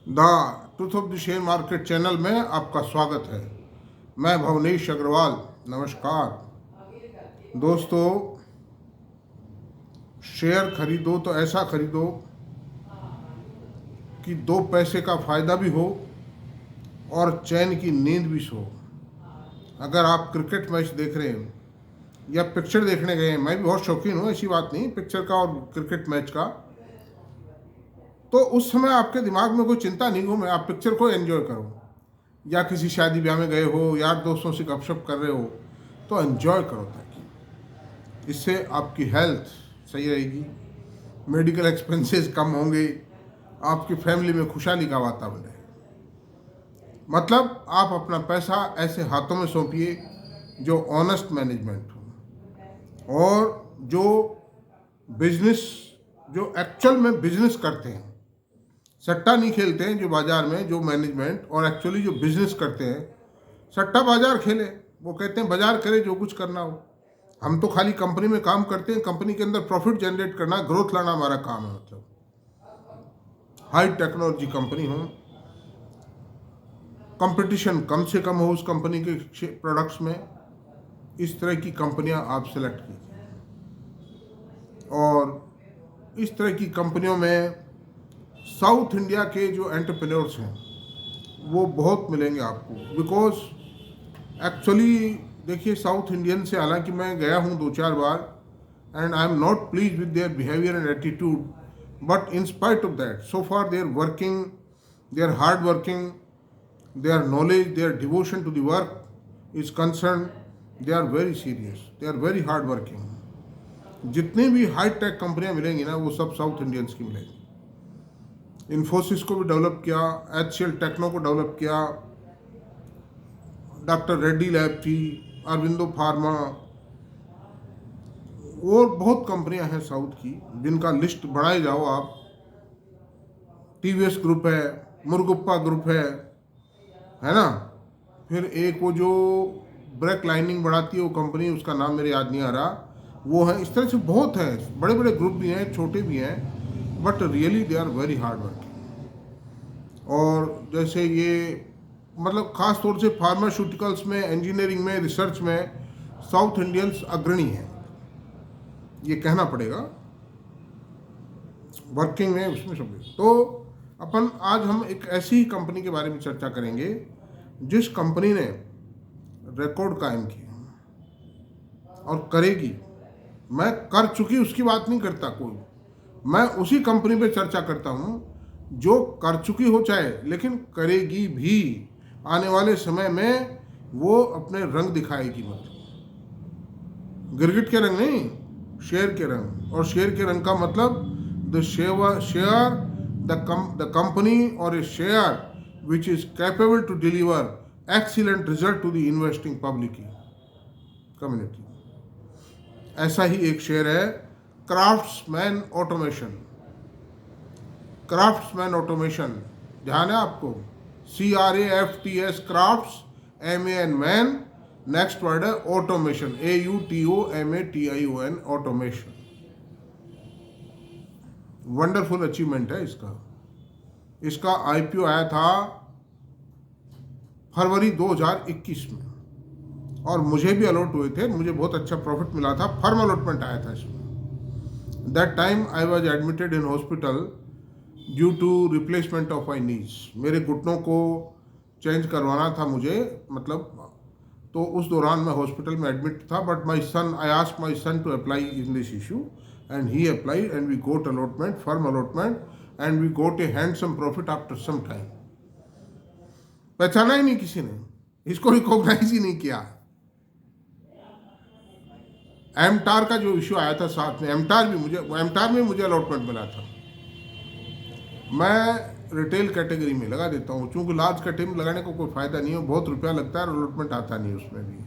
The truth of the share market channel में आपका स्वागत है। मैं भवनेश अग्रवाल। नमस्कार दोस्तों। शेयर खरीदो तो ऐसा खरीदो कि 2 पैसे का फ़ायदा भी हो और चैन की नींद भी सो। अगर आप क्रिकेट मैच देख रहे हैं या पिक्चर देखने गए हैं, मैं भी बहुत शौकीन हूँ, ऐसी बात नहीं, पिक्चर का और क्रिकेट मैच का, तो उस समय आपके दिमाग में कोई चिंता नहीं हो, मैं आप पिक्चर को एंजॉय करो। या किसी शादी ब्याह में गए हो, यार दोस्तों से गपशप कर रहे हो, तो एंजॉय करो, ताकि इससे आपकी हेल्थ सही रहेगी, मेडिकल एक्सपेंसेस कम होंगे, आपकी फैमिली में खुशहाली का वातावरण रहेगा। मतलब आप अपना पैसा ऐसे हाथों में सौंपिए जो ऑनेस्ट मैनेजमेंट हो और जो बिजनेस, जो एक्चुअल में बिजनेस करते हैं, सट्टा नहीं खेलते हैं जो बाजार में, जो मैनेजमेंट और एक्चुअली जो बिजनेस करते हैं। सट्टा बाजार खेले, वो कहते हैं बाजार करे जो कुछ करना हो, हम तो खाली कंपनी में काम करते हैं, कंपनी के अंदर प्रॉफिट जनरेट करना, ग्रोथ लाना हमारा काम है। मतलब हाई टेक्नोलॉजी कंपनी हो, कंपटीशन कम से कम हो उस कंपनी के प्रोडक्ट्स में, इस तरह की कंपनियां आप सेलेक्ट कीजिए। और इस तरह की कंपनियों में साउथ इंडिया के जो एंटरप्रेन्योर्स हैं वो बहुत मिलेंगे आपको, बिकॉज एक्चुअली देखिए, साउथ इंडियन से हालांकि मैं गया हूँ 2-4 बार, and I am not please with their behaviour and attitude, but in spite of that, so far they are working, they are hard working, their knowledge, their devotion to the work is concerned, they are very serious, they are very hard working. जितनी भी high tech कंपनियां मिलेंगी ना, वो सब south Indians की मिलेंगी। इन्फोसिस को भी डेवलप किया, HCL टेक्नो को डेवलप किया, डॉक्टर रेड्डी लैब थी, अरविंदो फार्मा, और बहुत कंपनियां हैं साउथ की जिनका लिस्ट बढ़ाए जाओ आप। TVS ग्रुप है, मुरगुप्पा ग्रुप है ना। फिर एक वो जो ब्रेक लाइनिंग बढ़ाती है वो कंपनी, उसका नाम मेरे याद नहीं आ रहा, वो है। इस तरह से बहुत है, बड़े बड़े ग्रुप भी हैं, छोटे भी हैं, but really they are very hard working. और जैसे ये मतलब ख़ास तौर से फार्मास्यूटिकल्स में, इंजीनियरिंग में, रिसर्च में साउथ इंडियंस अग्रणी हैं, ये कहना पड़ेगा, वर्किंग में उसमें सब। तो अपन आज हम एक ऐसी कंपनी के बारे में चर्चा करेंगे जिस कंपनी ने रिकॉर्ड कायम किया और करेगी। मैं कर चुकी उसकी बात नहीं करता कोई, मैं उसी कंपनी पे चर्चा करता हूँ जो कर चुकी हो चाहे, लेकिन करेगी भी। आने वाले समय में वो अपने रंग दिखाएगी, मतलब गिरगिट के रंग नहीं, शेर के रंग। और शेर के रंग का मतलब the share, the company or a share which is capable to deliver excellent result to the investing public community। ऐसा ही एक शेयर है क्राफ्ट्समैन ऑटोमेशन। क्राफ्ट्समैन ऑटोमेशन, ध्यान है आपको, CRAFTS, crafts, MAN man, next word है automation, AUTOMATION, automation. Wonderful achievement है इसका। इसका IPO आया था फरवरी 2021 में, और मुझे भी अलॉट हुए थे, मुझे बहुत अच्छा प्रॉफिट मिला था, फर्म अलॉटमेंट आया था इसमें। That time I was admitted in hospital due to replacement of my knees. मेरे घुटनों को चेंज करवाना था मुझे, मतलब, तो उस दौरान मैं हॉस्पिटल में एडमिट था। But my son, I asked my son to apply in this issue, and he applied and we got allotment, firm allotment, and we got a handsome profit after some time। पहचाना ही नहीं किसी ने, इसको recognise ही नहीं किया। एमटार का जो issue आया था साथ में, एमटार में मुझे अलॉटमेंट मिला था। मैं रिटेल कैटेगरी में लगा देता हूँ, चूंकि लार्ज कैटेगरी में लगाने को कोई फायदा नहीं है, बहुत रुपया लगता है और अलॉटमेंट आता नहीं उसमें भी,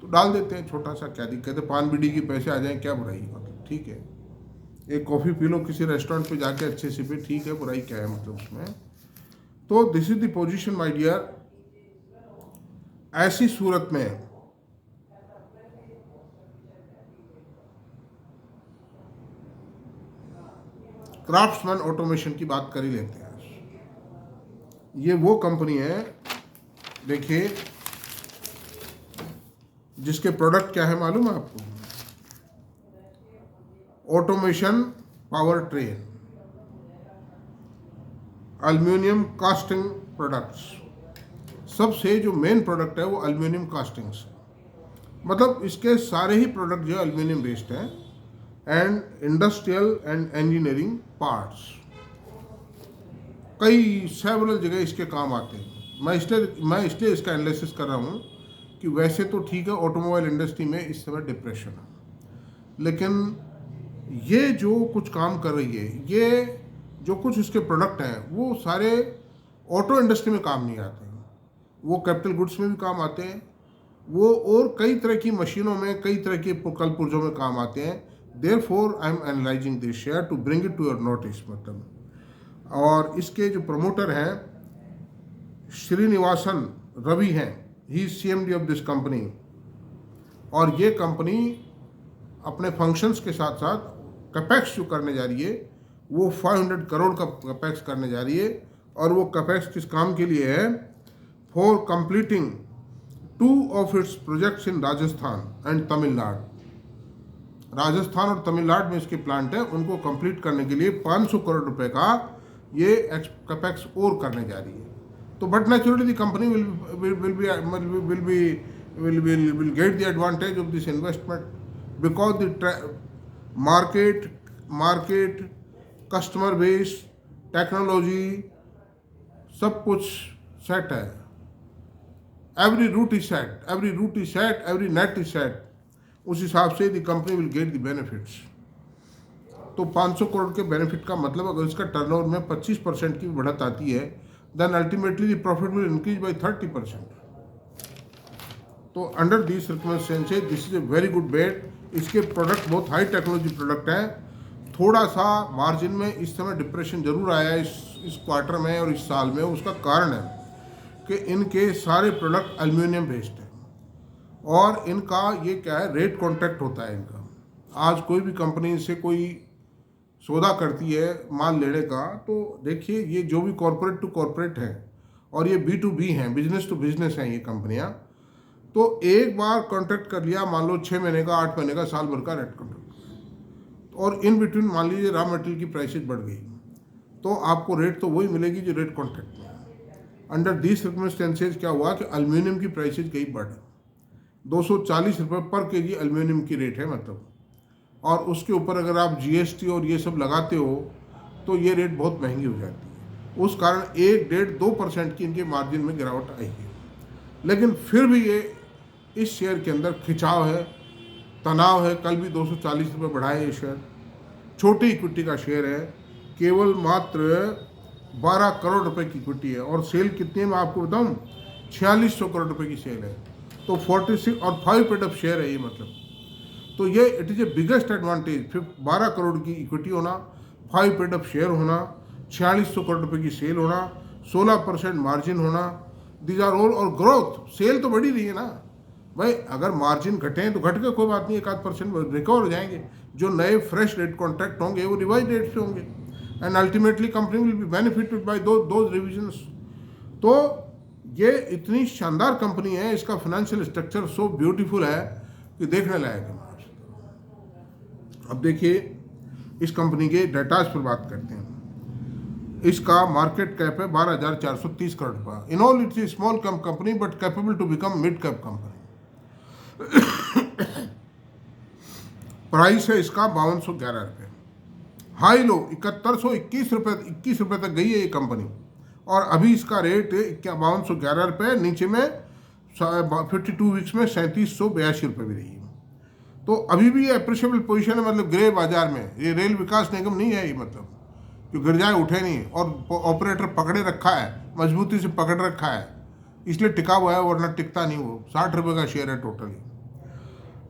तो डाल देते हैं छोटा सा, क्या दिक्कत है, पान बीड़ी के पैसे आ जाए, क्या बुराई, मतलब ठीक है, एक कॉफ़ी पी लो किसी रेस्टोरेंट पे जाके अच्छे से, भी ठीक है, बुराई क्या है मतलब उसमें। तो this is the position my dear. ऐसी सूरत में क्राफ्ट्समैन ऑटोमेशन की बात कर ही लेते हैं। ये वो कंपनी है, देखिए, जिसके प्रोडक्ट क्या है मालूम है आपको? Automation power train, aluminium casting products. सबसे जो मेन प्रोडक्ट है वो एल्युमिनियम कास्टिंग्स, मतलब इसके सारे ही प्रोडक्ट जो एल्युमिनियम बेस्ड हैं, and industrial and engineering parts, कई सेवरल जगह इसके काम आते हैं। मैं इसलिए इसका एनालिसिस कर रहा हूँ कि वैसे तो ठीक है, ऑटोमोबाइल इंडस्ट्री में इस समय डिप्रेशन है, लेकिन ये जो कुछ काम कर रही है, ये जो कुछ उसके प्रोडक्ट हैं वो सारे ऑटो इंडस्ट्री में काम नहीं आते हैं, वो कैपिटल गुड्स में भी काम आते हैं, वो और कई तरह की मशीनों में, कई तरह के कल पुर्जों में काम आते हैं। Therefore I am analysing this share to bring it to your notice, मतलब। और इसके जो प्रमोटर हैं श्रीनिवासन रवि हैं, he is CMD of this company, और ये कंपनी अपने फंक्शंस के साथ साथ कैपेक्स जो करने जा रही है वो 500 करोड़ का कैपेक्स करने जा रही है। और वो कैपेक्स किस काम के लिए है? For completing 2 of its projects in Rajasthan and Tamil Nadu. Rajasthan और तमिलनाडु में इसके प्लांट है, उनको कंप्लीट करने के लिए 500 करोड़ रुपए का ये कैपेक्स और करने जा रही है। तो but naturally the company will get the advantage of this investment because the market customer base, technology, सब कुछ सेट है। Every route is set, every net is set. उस हिसाब से the company will get the benefits. तो 500 करोड़ के benefit का मतलब अगर इसका टर्नओवर में 25% की बढ़त आती है, then ultimately the profit will increase by 30%। तो under these circumstances this is a very good bet. इसके प्रोडक्ट बहुत हाई टेक्नोलॉजी प्रोडक्ट हैं। थोड़ा सा मार्जिन में इस समय डिप्रेशन जरूर आया है इस क्वार्टर में और इस साल में। उसका कारण है कि इनके सारे प्रोडक्ट एल्युमिनियम बेस्ड हैं, और इनका ये क्या है, रेट कॉन्ट्रैक्ट होता है इनका। आज कोई भी कंपनी से कोई सौदा करती है माल लेने का, तो देखिए ये जो भी कॉरपोरेट टू कॉरपोरेट है और ये B2B हैं, बिजनेस टू बिजनेस हैं ये कंपनियां। तो एक बार कॉन्ट्रैक्ट कर लिया, मान लो 6 महीने का, 8 महीने का, साल भर का रेट कॉन्ट्रैक्ट, और इन बिटवीन मान लीजिए रॉ मटेरियल की प्राइसेस बढ़ गई, तो आपको रेट तो वही मिलेगी जो रेट कॉन्ट्रैक्ट में। अंडर दीज सर्कमस्टेंसेज क्या हुआ कि एल्युमिनियम की प्राइसेज गई बढ़, 240 रुपये पर केजी एल्युमिनियम की रेट है मतलब। और उसके ऊपर अगर आप GST और ये सब लगाते हो तो ये रेट बहुत महंगी हो जाती है। उस कारण 1-1.5-2% की इनके मार्जिन में गिरावट आई है। लेकिन फिर भी ये इस शेयर के अंदर खिंचाव है, तनाव है। कल भी 240 रुपये बढ़ाए ये शेयर। छोटी इक्विटी का शेयर है, केवल मात्र 12 करोड़ रुपए की इक्विटी है, और सेल कितनी है मैं आपको बताऊं, 4600 करोड़ रुपए की सेल है। तो 46 और 5% ऑफ शेयर है ये मतलब। तो ये it is a biggest advantage. फिर 12 करोड़ की इक्विटी होना, 5% ऑफ शेयर होना, 4600 करोड़ रुपए की सेल होना, 16% मार्जिन होना, दीज आर ऑल। और ग्रोथ, सेल तो बढ़ी रही है ना भाई। अगर मार्जिन घटें तो घट के कोई बात नहीं, 1-8% रिकवर हो जाएंगे। जो नए फ्रेश रेट कॉन्ट्रैक्ट होंगे वो रिवाइज रेट से होंगे, and ultimately company will be benefited bye those revisions. तो ये इतनी शानदार कंपनी है, इसका फाइनेंशियल स्ट्रक्चर सो ब्यूटीफुल है कि देखने लायक है। अब देखिए इस कंपनी के डेटाज पर बात करते हैं। इसका मार्केट कैप है 12,430 करोड़ रुपया। In all it's a small cap company but capable to become mid cap company. Price है इसका 5211 रुपये। हाई लो 7121 रुपये तक गई है ये कंपनी, और अभी इसका रेट है 5211 रुपये। नीचे में 52 वीक्स में 3782 रुपये भी रही है। तो अभी भी ये अप्रिशिएबल पोजीशन है, मतलब ग्रे बाजार में। ये रेल विकास निगम नहीं है ये, मतलब जो गिर जाए उठे नहीं, और ऑपरेटर पकड़े रखा है, मजबूती से पकड़ रखा है, इसलिए टिका हुआ है, वरना टिकता नहीं। वो 60 रुपये का शेयर है टोटली।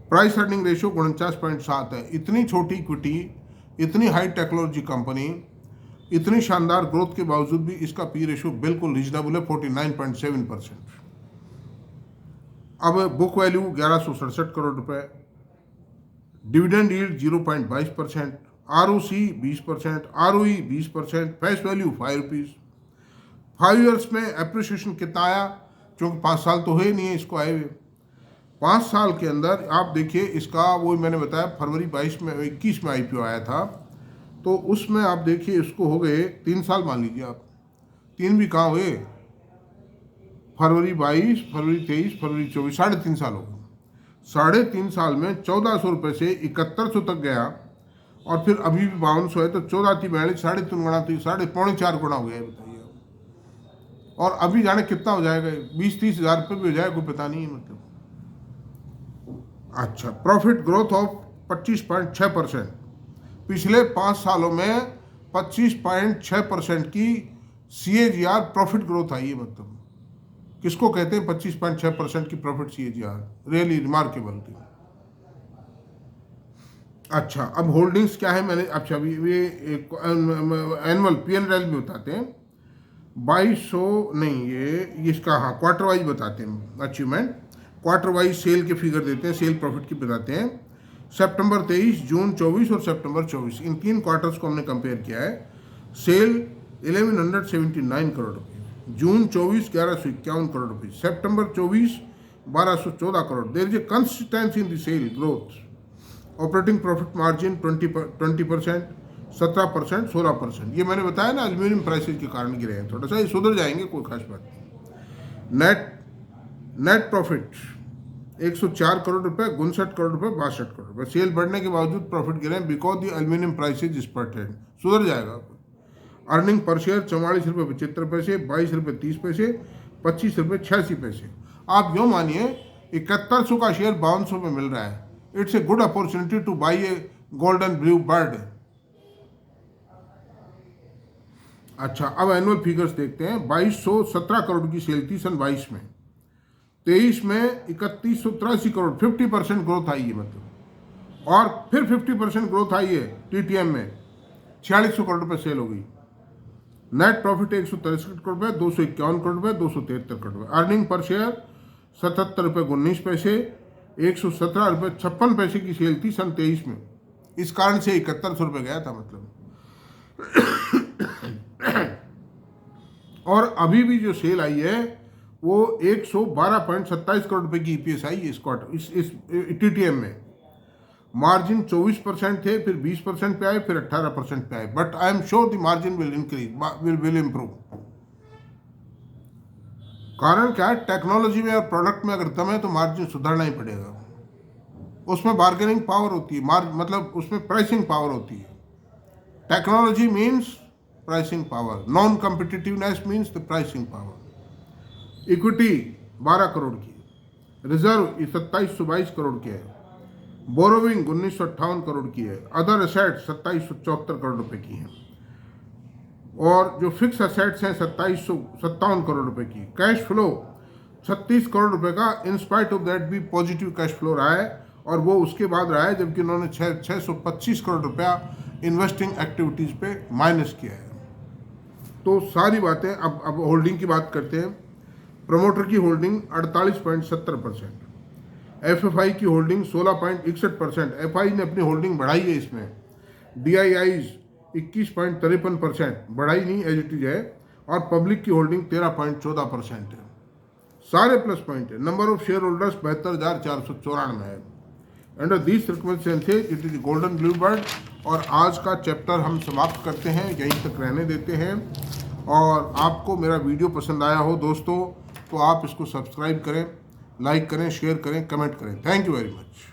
प्राइस अर्निंग रेशियो 49.7 है। इतनी छोटी इक्विटी, इतनी हाई टेक्नोलॉजी कंपनी, इतनी शानदार ग्रोथ के बावजूद भी इसका पी रेशियो बिल्कुल रीजनेबल है, 49.7%। अब बुक वैल्यू 1167 करोड़ रुपए, dividend yield 0.22%, ROC 20%, ROE 20%, face value 5 rupees. 5 years में अप्रिसिएशन कितना आया, क्योंकि 5 साल तो हुए नहीं है इसको आए हुए। 5 साल के अंदर आप देखिए इसका, वो मैंने बताया फरवरी 21 में IPO आया था, तो उसमें आप देखिए इसको हो गए 3 साल, मान लीजिए आप, 3 भी कहाँ हुए, फरवरी 22, फरवरी 23, फरवरी 24, 3.5 साल हो गए। 3.5 साल में 1400 रुपये से 7100 तक गया, और फिर अभी भी 5200 है, तो 14×42, 3.5 गुना, तो 3.5 गुना हो गया, बताइए। और अभी जाने कितना हो जाएगा, 20-30 हज़ार रुपये भी हो जाएगा, कोई पता नहीं है मतलब। अच्छा, प्रॉफिट ग्रोथ ऑफ 25.6%, पिछले 5 सालों में 25.6% की CAGR प्रॉफिट ग्रोथ आई है। मतलब किसको कहते हैं 25.6% की प्रॉफिट CAGR, रियली रिमार्केबल थी। अच्छा, अब होल्डिंग्स क्या है, मैंने अच्छा अभी ये एनुअल P&L भी बताते हैं। 2200 नहीं, ये इसका हाँ क्वार्टर वाइज बताते हैं अचीवमेंट, क्वार्टर वाइज सेल के फिगर देते हैं, सेल प्रॉफिट की बताते हैं। सितंबर 23, जून 24 और सितंबर 24, इन 3 क्वार्टर्स को हमने कंपेयर किया है। सेल 1179 करोड़ रुपये, जून 24 1151 करोड़ रुपये, सितंबर 24 1214 crore. There is a consistency in the sale growth. Operating profit margin 20%, 17%, 16%। ये मैंने बताया ना, एल्यूमिनियम प्राइसेस के कारण गिरे हैं, थोड़ा सा ये सुधर जाएंगे, कोई खास बात नहीं। नेट प्रॉफिट 104 करोड़ रुपए, 59 करोड़ रुपए, 62 करोड़ रुपए। सेल बढ़ने के बावजूद प्रॉफिट गिरे हैं because the aluminium prices spurted, सुधर जाएगा। अर्निंग पर शेयर 44 रुपये 75 पैसे, 22 रुपये 30 पैसे, 25 रुपये 86 पैसे। आप यूँ मानिए 7100 का शेयर 5200 में मिल रहा है। It's a good opportunity two by A golden blue bird. अच्छा, अब एनुअल फिगर्स देखते हैं। 2217 करोड़ की सेल थी सन 22 में, 23 में 3183 करोड़, 50% ग्रोथ आई है मतलब। और फिर 50% ग्रोथ आई है TTM में, 4600 करोड़ रुपये सेल हो गई। नेट प्रॉफिट 163 करोड़ रुपये, 251 करोड़ रुपये, 273 करोड़ रुपये। अर्निंग पर शेयर 77 रुपये 19 पैसे, 117 रुपये 56 पैसे की सेल थी सन 23 में। इस कारण से 7100 रुपये गया था मतलब। और अभी भी जो सेल आई है वो 112.27 करोड़ रुपए की EPS आई है इस क्वार्टर, इस TTM में। मार्जिन 24% थे, फिर 20% पे आए, फिर 18% पे आए। But I am sure the margin will increase, will improve. कारण क्या है, टेक्नोलॉजी में और प्रोडक्ट में अगर दम है तो मार्जिन सुधारना ही पड़ेगा। उसमें बार्गेनिंग पावर होती है, मतलब उसमें प्राइसिंग पावर होती है। Technology means pricing power, non competitiveness means the pricing power. Equity 12 crore की, रिजर्व 2722 करोड़ की है, बोरोविंग 1958 करोड़ की है, अदर एसेट्स 2774 करोड़ रुपए की हैं, और जो फिक्स एसेट्स हैं 2757 करोड़ रुपए की। कैश फ्लो 36 करोड़ रुपए का, इन स्पाइट ऑफ दैट भी पॉजिटिव कैश फ्लो रहा है, और वो उसके बाद रहा है जबकि उन्होंने 625 करोड़ रुपया इन्वेस्टिंग एक्टिविटीज़ पे माइनस किया है। तो सारी बातें, अब होल्डिंग की बात करते हैं। प्रमोटर की होल्डिंग 48.70%, FFI की होल्डिंग 16.61%, FI ने अपनी होल्डिंग बढ़ाई है इसमें। DIIs 21.53%, बढ़ाई नहीं, एज इट इज है, और पब्लिक की होल्डिंग 13.14% है। सारे प्लस पॉइंट है। नंबर ऑफ शेयर होल्डर्स 72,494 है। Under these circumstances it is golden blue bird. और आज का चैप्टर हम समाप्त करते हैं, यहीं तक रहने देते हैं। और आपको मेरा वीडियो पसंद आया हो दोस्तों तो आप इसको सब्सक्राइब करें, लाइक करें, शेयर करें, कमेंट करें। Thank you very much.